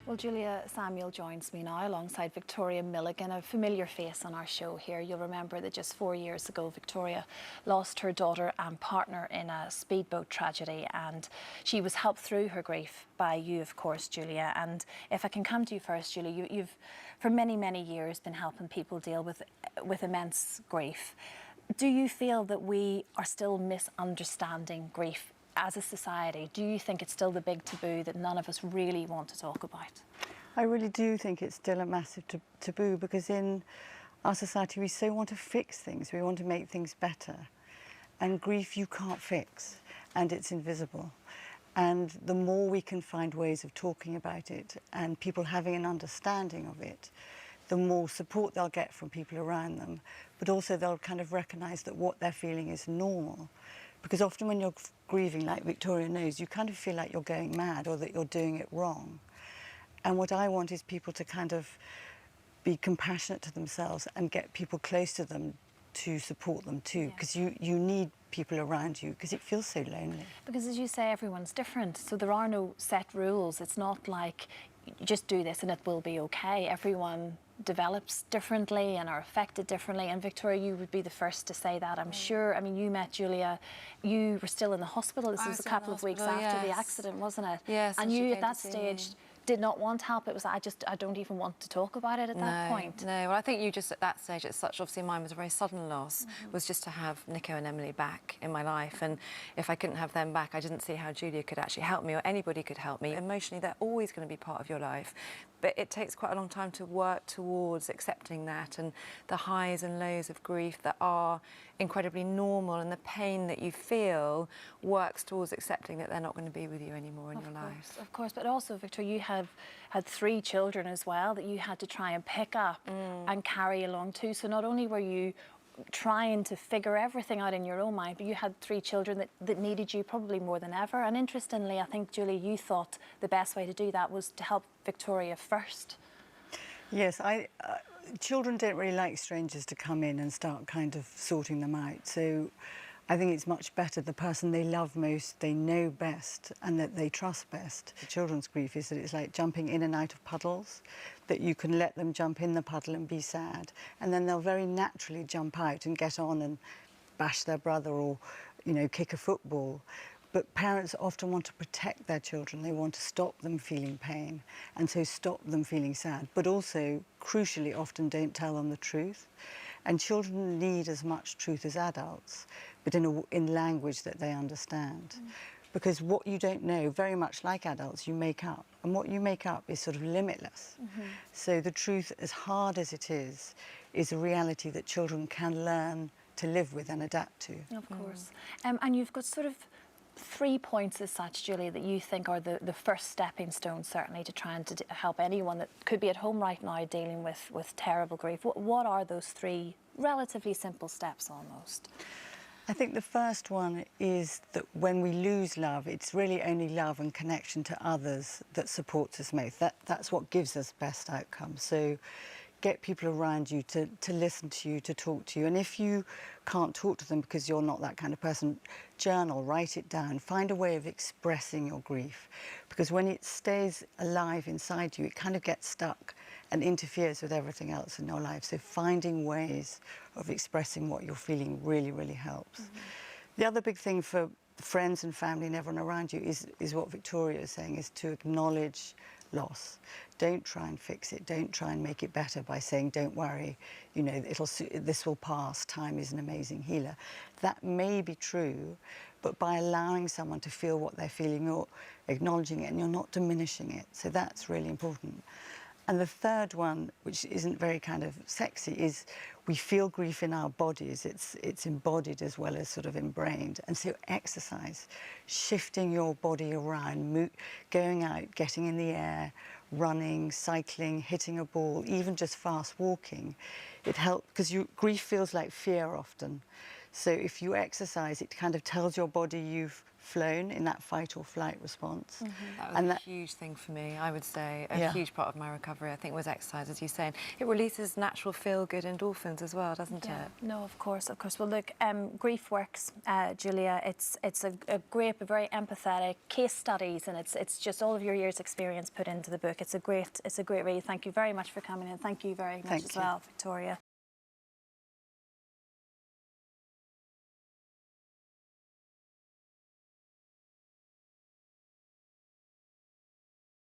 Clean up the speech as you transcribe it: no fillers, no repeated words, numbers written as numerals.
Well, Julia Samuel joins me now alongside Victoria Milligan, a familiar face on our show here. You'll remember that just 4 years ago, Victoria lost her daughter and partner in a speedboat tragedy, and she was helped through her grief by you, of course, Julia. And if I can come to you first, Julia, you've for many, many years been helping people deal with immense grief. Do you feel that we are still misunderstanding grief as a society? Do you think it's still the big taboo that none of us really want to talk about? I really do think it's still a massive taboo, because in our society we so want to fix things, we want to make things better. And grief you can't fix, and it's invisible. And the more we can find ways of talking about it and people having an understanding of it, the more support they'll get from people around them, but also they'll kind of recognise that what they're feeling is normal. Because often when you're grieving, like Victoria knows, you kind of feel like you're going mad or that you're doing it wrong. And what I want is people to kind of be compassionate to themselves and get people close to them to support them too, because you need people around you, because it feels so lonely. Because as you say, everyone's different, so there are no set rules. It's not like just do this and it will be okay. Everyone develops differently and are affected differently, and Victoria, you would be the first to say that, I'm sure. I mean, you met Julia, you were still in the hospital. This was a couple of weeks after the accident, wasn't it? Yes. And you at that stage did not want help. It was, I don't even want to talk about it at that point. No, well, I think you just at that stage, it's such, obviously mine was a very sudden loss, was just to have Nico and Emily back in my life. And if I couldn't have them back, I didn't see how Julia could actually help me, or anybody could help me. Emotionally, they're always going to be part of your life. But it takes quite a long time to work towards accepting that, and the highs and lows of grief that are incredibly normal, and the pain that you feel works towards accepting that they're not going to be with you anymore in your life. Of course, but also, Victoria, you have had 3 children as well that you had to try and pick up and carry along too. So not only were you trying to figure everything out in your own mind, but you had 3 children that needed you probably more than ever. And interestingly, I think, Julie, you thought the best way to do that was to help Victoria first. Yes, children don't really like strangers to come in and start kind of sorting them out. So I think it's much better the person they love most, they know best, and that they trust best. The children's grief is that it's like jumping in and out of puddles, that you can let them jump in the puddle and be sad, and then they'll very naturally jump out and get on and bash their brother or, you know, kick a football. But parents often want to protect their children. They want to stop them feeling pain, and so stop them feeling sad, but also, crucially, often don't tell them the truth. And children need as much truth as adults, but in language that they understand. Because what you don't know, very much like adults, you make up. And what you make up is sort of limitless. So the truth, as hard as it is a reality that children can learn to live with and adapt to. Of course. And you've got sort of 3 points as such, Julie, that you think are the first stepping stone, certainly, to try and to help anyone that could be at home right now dealing with terrible grief. What are those 3 relatively simple steps almost? I think the first one is that when we lose love, it's really only love and connection to others that supports us most. That's what gives us best outcomes. So get people around you to listen to you, to talk to you. And if you can't talk to them because you're not that kind of person, journal, write it down, find a way of expressing your grief. Because when it stays alive inside you, it kind of gets stuck and interferes with everything else in your life. So finding ways of expressing what you're feeling really, really helps. The other big thing for friends and family and everyone around you is what Victoria is saying, is to acknowledge loss. Don't try and fix it. Don't try and make it better by saying, don't worry, you know, this will pass. Time is an amazing healer. That may be true, but by allowing someone to feel what they're feeling, you're acknowledging it and you're not diminishing it. So that's really important. And the third one, which isn't very kind of sexy, is we feel grief in our bodies. It's embodied as well as sort of embrained. And so exercise, shifting your body around, going out, getting in the air, running, cycling, hitting a ball, even just fast walking, it helps, because grief feels like fear often. So if you exercise, it kind of tells your body you've flown in that fight or flight response. That was a huge thing for me, I would say. A huge part of my recovery, I think, was exercise, as you say. And it releases natural feel-good endorphins as well, doesn't it? No, of course, of course. Well, look, Grief Works, Julia, it's a great, but very empathetic case studies, and it's just all of your years' experience put into the book. It's a great read. Thank you very much for coming in. Thank you very much as well, Victoria.